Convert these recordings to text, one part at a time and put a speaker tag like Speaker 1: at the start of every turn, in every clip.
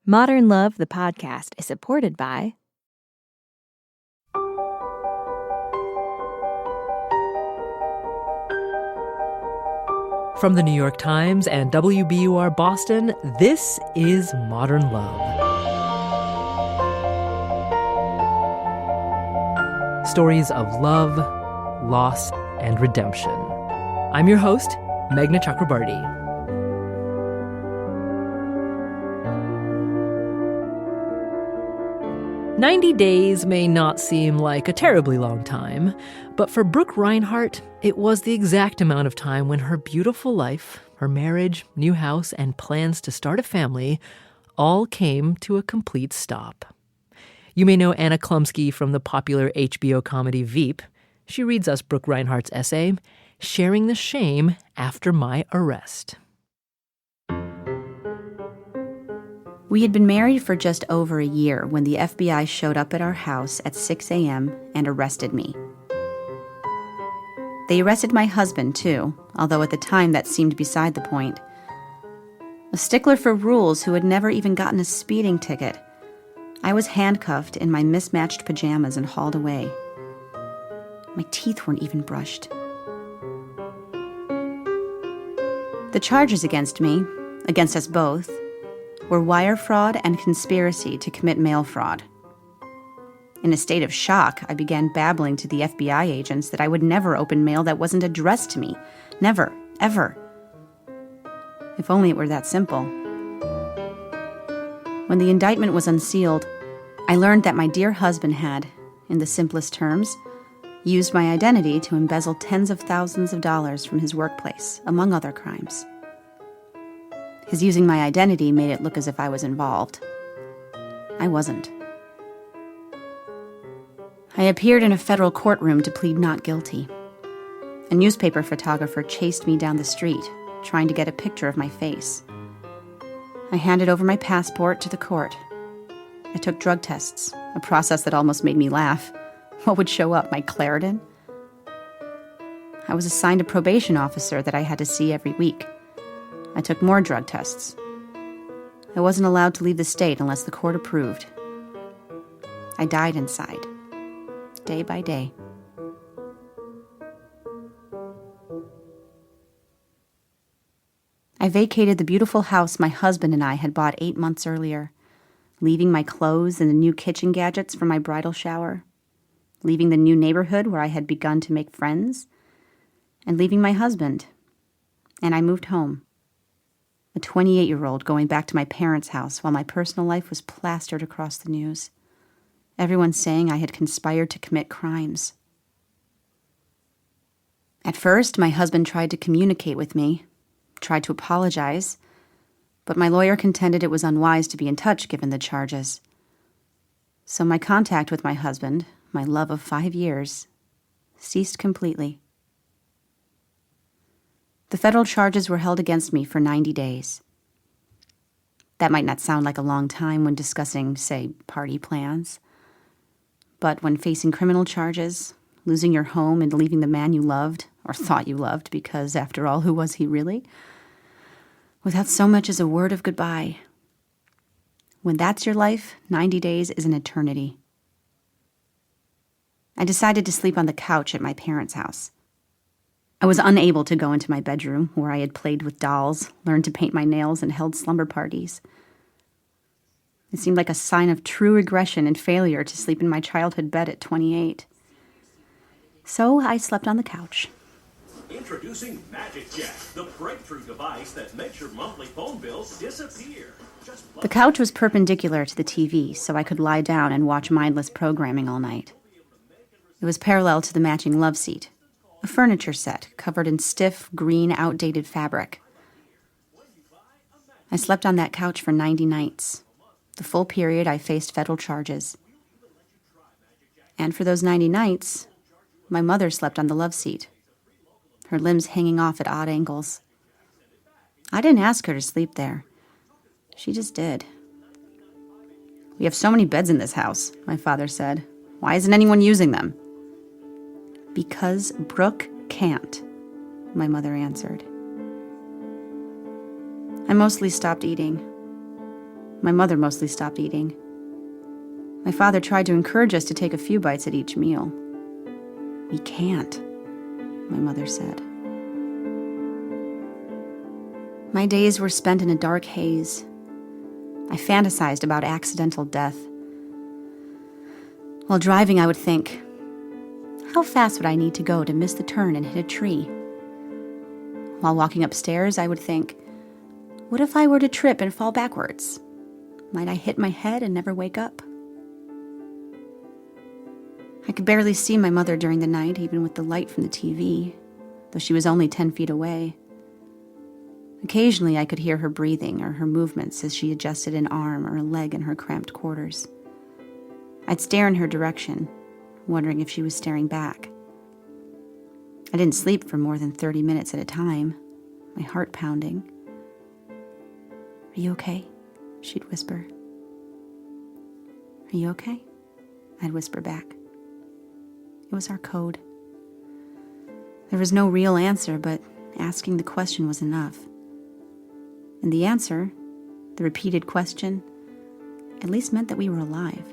Speaker 1: Modern Love, the podcast, is supported by
Speaker 2: From the New York Times and WBUR Boston, this is Modern Love. Stories of love, loss, and redemption. I'm your host, Meghna Chakrabarty. "90 days may not seem like a terribly long time, but for Brooke Reinhardt, it was the exact amount of time when her beautiful life, her marriage, new house, and plans to start a family all came to a complete stop. You may know Anna Chlumsky from the popular HBO comedy Veep. She reads us Brooke Reinhardt's essay, Sharing the Shame After My Arrest.
Speaker 3: We had been married for just over a year when the FBI showed up at our house at 6 a.m. and arrested me. They arrested my husband, too, although at the time that seemed beside the point. A stickler for rules who had never even gotten a speeding ticket, I was handcuffed in my mismatched pajamas and hauled away. My teeth weren't even brushed. The charges against me, against us both, were wire fraud and conspiracy to commit mail fraud. In a state of shock, I began babbling to the FBI agents that I would never open mail that wasn't addressed to me. Never, ever. If only it were that simple. When the indictment was unsealed, I learned that my dear husband had, in the simplest terms, used my identity to embezzle tens of thousands of dollars from his workplace, among other crimes. His using my identity made it look as if I was involved. I wasn't. I appeared in a federal courtroom to plead not guilty. A newspaper photographer chased me down the street, trying to get a picture of my face. I handed over my passport to the court. I took drug tests, a process that almost made me laugh. What would show up, my Claritin? I was assigned a probation officer that I had to see every week. I took more drug tests. I wasn't allowed to leave the state unless the court approved. I died inside, day by day. I vacated the beautiful house my husband and I had bought 8 months earlier, leaving my clothes and the new kitchen gadgets for my bridal shower, leaving the new neighborhood where I had begun to make friends, and leaving my husband. And I moved home. A 28-year-old going back to my parents' house while my personal life was plastered across the news. Everyone saying I had conspired to commit crimes. At first, my husband tried to communicate with me, tried to apologize, but my lawyer contended it was unwise to be in touch given the charges. So my contact with my husband, my love of 5 years, ceased completely. The federal charges were held against me for 90 days. That might not sound like a long time when discussing, say, party plans. But when facing criminal charges, losing your home and leaving the man you loved, or thought you loved, because after all, who was he really? Without so much as a word of goodbye. When that's your life, 90 days is an eternity. I decided to sleep on the couch at my parents' house. I was unable to go into my bedroom, where I had played with dolls, learned to paint my nails, and held slumber parties. It seemed like a sign of true regression and failure to sleep in my childhood bed at 28. So I slept on the couch.
Speaker 4: Introducing Magic Jack, the breakthrough device that makes your monthly phone bills disappear.
Speaker 3: The couch was perpendicular to the TV, so I could lie down and watch mindless programming all night. It was parallel to the matching love seat, a furniture set covered in stiff, green, outdated fabric. I slept on that couch for 90 nights, the full period I faced federal charges. And for those 90 nights, my mother slept on the love seat, her limbs hanging off at odd angles. I didn't ask her to sleep there. She just did. "We have so many beds in this house," my father said. "Why isn't anyone using them?" "Because Brooke can't," my mother answered. I mostly stopped eating. My mother mostly stopped eating. My father tried to encourage us to take a few bites at each meal. "We can't," my mother said. My days were spent in a dark haze. I fantasized about accidental death. While driving, I would think, how fast would I need to go to miss the turn and hit a tree? While walking upstairs, I would think, what if I were to trip and fall backwards? Might I hit my head and never wake up? I could barely see my mother during the night, even with the light from the TV, though she was only 10 feet away. Occasionally, I could hear her breathing or her movements as she adjusted an arm or a leg in her cramped quarters. I'd stare in her direction, wondering if she was staring back. I didn't sleep for more than 30 minutes at a time, my heart pounding. "Are you okay?" she'd whisper. "Are you okay?" I'd whisper back. It was our code. There was no real answer, but asking the question was enough. And the answer, the repeated question, at least meant that we were alive.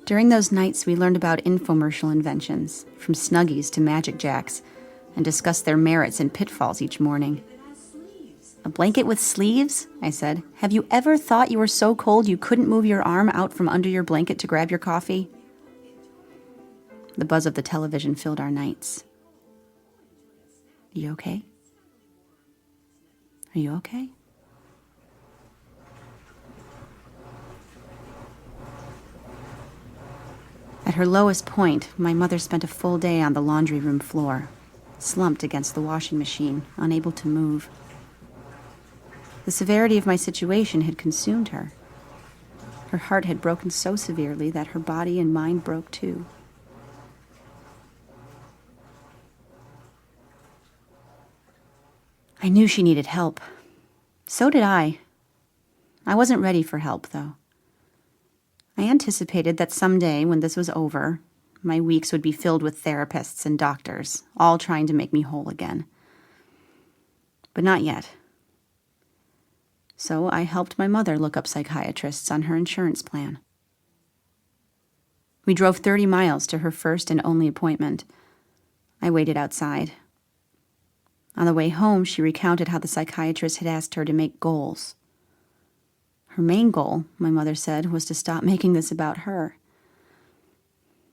Speaker 3: During those nights, we learned about infomercial inventions, from Snuggies to Magic Jacks, and discussed their merits and pitfalls each morning. "A blanket with sleeves?" I said. "Have you ever thought you were so cold you couldn't move your arm out from under your blanket to grab your coffee?" The buzz of the television filled our nights. "Are you okay? Are you okay?" At her lowest point, my mother spent a full day on the laundry room floor, slumped against the washing machine, unable to move. The severity of my situation had consumed her. Her heart had broken so severely that her body and mind broke too. I knew she needed help. So did I. I wasn't ready for help, though. I anticipated that someday, when this was over, my weeks would be filled with therapists and doctors, all trying to make me whole again. But not yet. So I helped my mother look up psychiatrists on her insurance plan. We drove 30 miles to her first and only appointment. I waited outside. On the way home, she recounted how the psychiatrist had asked her to make goals. Her main goal, my mother said, was to stop making this about her.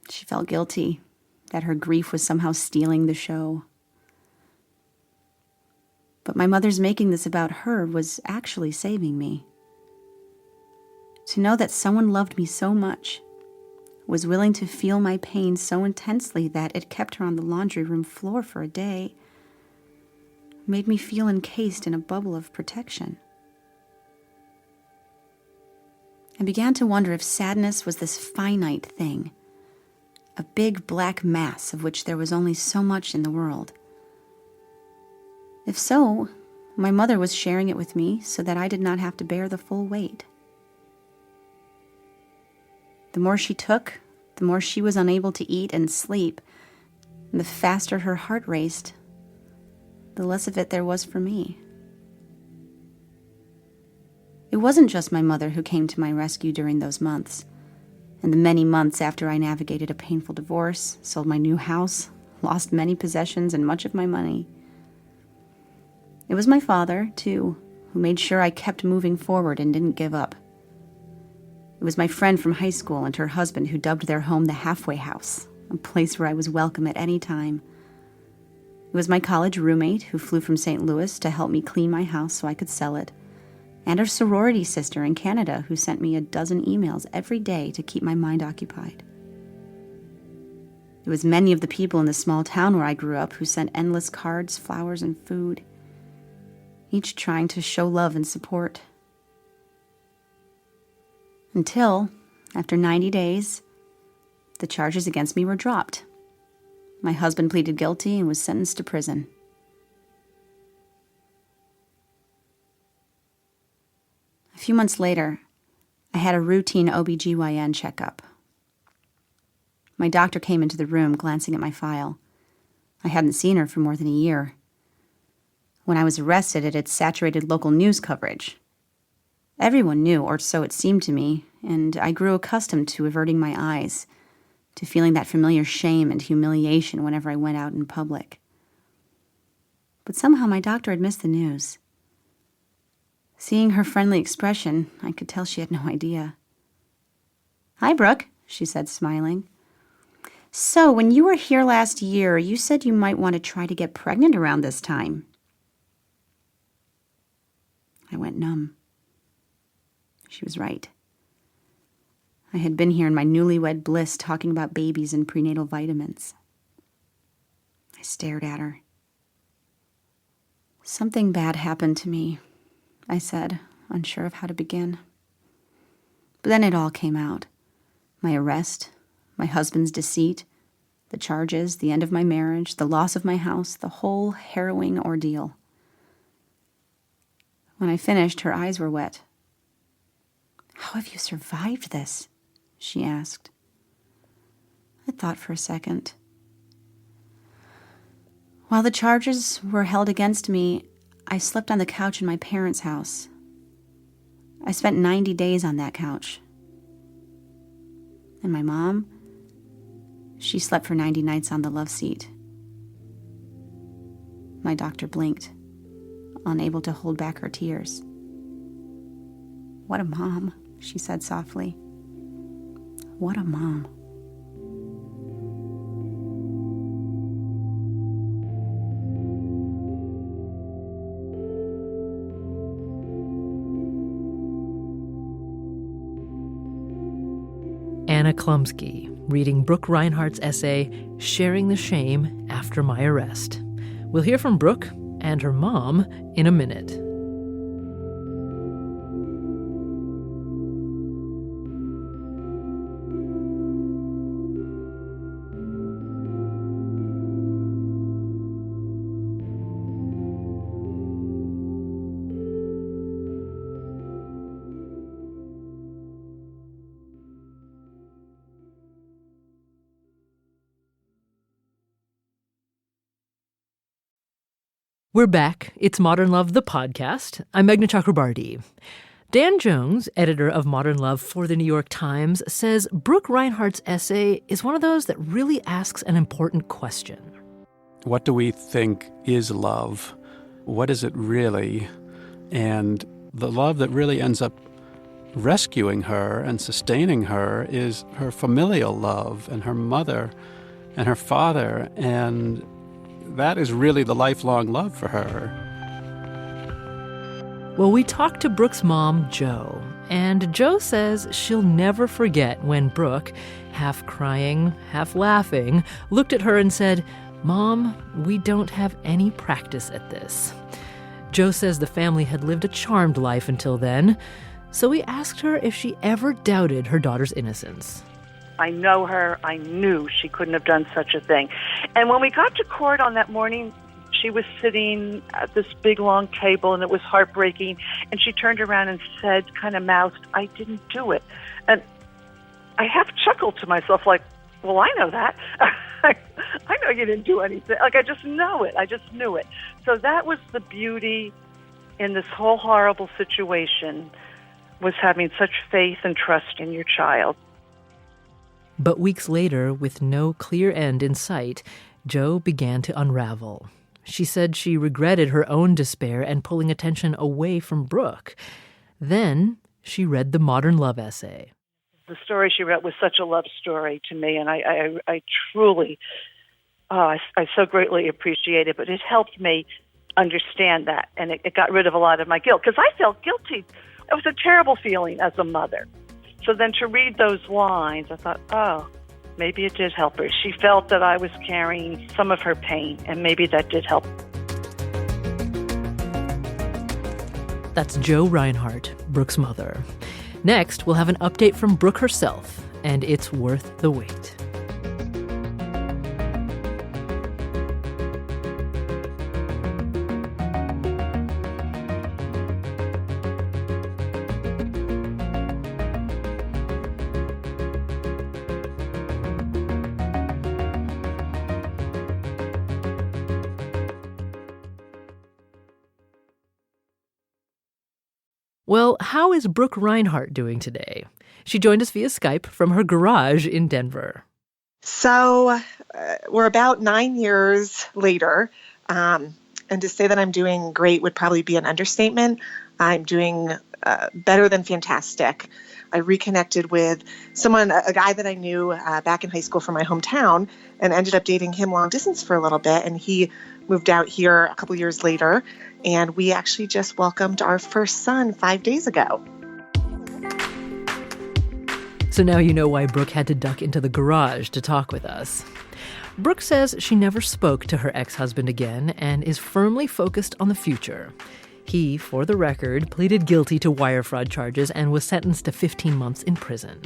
Speaker 3: She felt guilty, that her grief was somehow stealing the show. But my mother's making this about her was actually saving me. To know that someone loved me so much, was willing to feel my pain so intensely that it kept her on the laundry room floor for a day, made me feel encased in a bubble of protection. I began to wonder if sadness was this finite thing, a big black mass of which there was only so much in the world. If so, my mother was sharing it with me so that I did not have to bear the full weight. The more she took, the more she was unable to eat and sleep, and the faster her heart raced, the less of it there was for me. It wasn't just my mother who came to my rescue during those months, and the many months after I navigated a painful divorce, sold my new house, lost many possessions and much of my money. It was my father, too, who made sure I kept moving forward and didn't give up. It was my friend from high school and her husband who dubbed their home the halfway house, a place where I was welcome at any time. It was my college roommate who flew from St. Louis to help me clean my house so I could sell it, and a sorority sister in Canada who sent me a dozen emails every day to keep my mind occupied. It was many of the people in the small town where I grew up who sent endless cards, flowers, and food, each trying to show love and support. Until, after 90 days, the charges against me were dropped. My husband pleaded guilty and was sentenced to prison. A few months later, I had a routine OB/GYN checkup. My doctor came into the room, glancing at my file. I hadn't seen her for more than a year. When I was arrested, it had saturated local news coverage. Everyone knew, or so it seemed to me, and I grew accustomed to averting my eyes, to feeling that familiar shame and humiliation whenever I went out in public. But somehow my doctor had missed the news. Seeing her friendly expression, I could tell she had no idea. "Hi, Brooke," she said, smiling. "So, when you were here last year, you said you might want to try to get pregnant around this time." I went numb. She was right. I had been here in my newlywed bliss talking about babies and prenatal vitamins. I stared at her. "Something bad happened to me," I said, unsure of how to begin. But then it all came out. My arrest, my husband's deceit, the charges, the end of my marriage, the loss of my house, the whole harrowing ordeal. When I finished, her eyes were wet. "How have you survived this?" she asked. I thought for a second. While the charges were held against me, I slept on the couch in my parents' house. I spent 90 days on that couch. And my mom, she slept for 90 nights on the love seat. My doctor blinked, unable to hold back her tears. "What a mom," she said softly. "What a mom."
Speaker 2: Anna Chlumsky, reading Brooke Reinhardt's essay, Sharing the Shame After My Arrest. We'll hear from Brooke and her mom in a minute. We're back. It's Modern Love, the podcast. I'm Meghna Chakrabarti. Dan Jones, editor of Modern Love for the New York Times, says Brooke Reinhardt's essay is one of those that really asks an important question.
Speaker 5: What do we think is love? What is it really? And the love that really ends up rescuing her and sustaining her is her familial love and her mother and her father, and that is really the lifelong love for her.
Speaker 2: Well, we talked to Brooke's mom, Jo, and Jo says she'll never forget when Brooke, half crying, half laughing, looked at her and said, "Mom, we don't have any practice at this." Jo says the family had lived a charmed life until then, so we asked her if she ever doubted her daughter's innocence.
Speaker 6: I know her. I knew she couldn't have done such a thing. And when we got to court on that morning, she was sitting at this big, long table, and it was heartbreaking. And she turned around and said, kind of mouthed, "I didn't do it." And I half chuckled to myself like, well, I know that. I know you didn't do anything. Like, I just know it. I just knew it. So that was the beauty in this whole horrible situation, was having such faith and trust in your child.
Speaker 2: But weeks later, with no clear end in sight, Jo began to unravel. She said she regretted her own despair and pulling attention away from Brooke. Then she read the Modern Love essay.
Speaker 6: The story she wrote was such a love story to me, and I truly, I so greatly appreciate it. But it helped me understand that, and it got rid of a lot of my guilt, because I felt guilty. It was a terrible feeling as a mother. So then to read those lines, I thought, oh, maybe it did help her. She felt that I was carrying some of her pain, and maybe that did help.
Speaker 2: That's Jo Reinhardt, Brooke's mother. Next, we'll have an update from Brooke herself, and it's worth the wait. Well, how is Brooke Reinhardt doing today? She joined us via Skype from her garage in Denver.
Speaker 7: So we're about 9 years later, and to say that I'm doing great would probably be an understatement. I'm doing better than fantastic. I reconnected with a guy that I knew back in high school from my hometown, and ended up dating him long distance for a little bit, and he moved out here a couple years later, and we actually just welcomed our first son 5 days ago.
Speaker 2: So now you know why Brooke had to duck into the garage to talk with us. Brooke says she never spoke to her ex-husband again and is firmly focused on the future. He, for the record, pleaded guilty to wire fraud charges and was sentenced to 15 months in prison.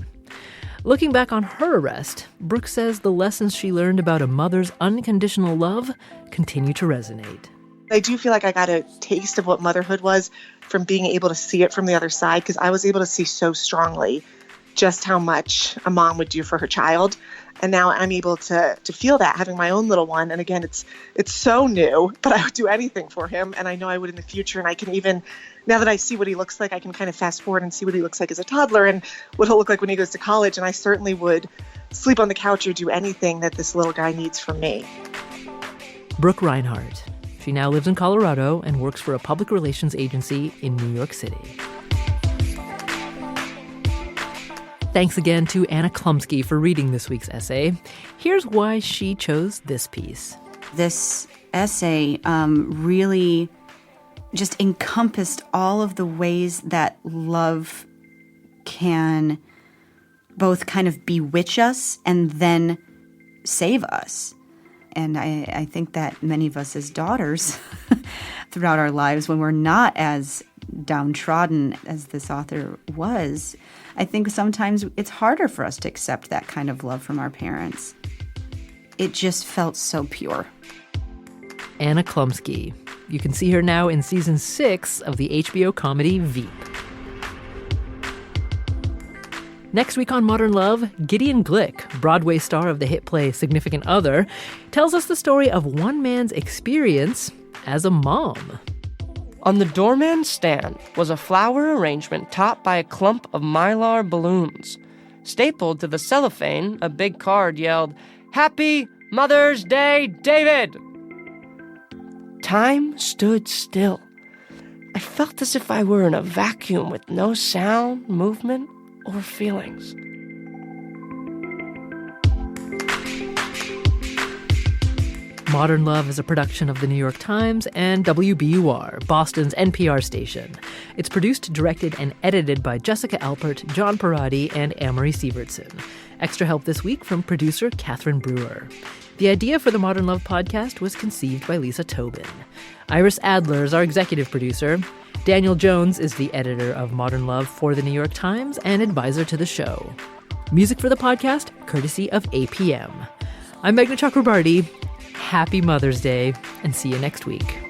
Speaker 2: Looking back on her arrest, Brooke says the lessons she learned about a mother's unconditional love continue to resonate.
Speaker 7: I do feel like I got a taste of what motherhood was from being able to see it from the other side, because I was able to see so strongly just how much a mom would do for her child. And now I'm able to feel that, having my own little one. And again, it's so new, but I would do anything for him. And I know I would in the future. And I can even, now that I see what he looks like, I can kind of fast forward and see what he looks like as a toddler and what he'll look like when he goes to college. And I certainly would sleep on the couch or do anything that this little guy needs from me.
Speaker 2: Brooke Reinhardt. She now lives in Colorado and works for a public relations agency in New York City. Thanks again to Anna Chlumsky for reading this week's essay. Here's why she chose this piece.
Speaker 3: This essay really just encompassed all of the ways that love can both kind of bewitch us and then save us. And I think that many of us as daughters throughout our lives, when we're not as downtrodden as this author was, I think sometimes it's harder for us to accept that kind of love from our parents. It just felt so pure.
Speaker 2: Anna Chlumsky. You can see her now in season 6 of the HBO comedy Veep. Next week on Modern Love, Gideon Glick, Broadway star of the hit play Significant Other, tells us the story of one man's experience as a mom.
Speaker 8: On the doorman's stand was a flower arrangement topped by a clump of mylar balloons. Stapled to the cellophane, a big card yelled, "Happy Mother's Day, David!" Time stood still. I felt as if I were in a vacuum with no sound, movement, or feelings.
Speaker 2: Modern Love is a production of The New York Times and WBUR, Boston's NPR station. It's produced, directed, and edited by Jessica Alpert, John Parati, and Amory Sievertson. Extra help this week from producer Catherine Brewer. The idea for the Modern Love podcast was conceived by Lisa Tobin. Iris Adler is our executive producer. Daniel Jones is the editor of Modern Love for The New York Times and advisor to the show. Music for the podcast, courtesy of APM. I'm Meghna Chakrabarti. Happy Mother's Day, and see you next week.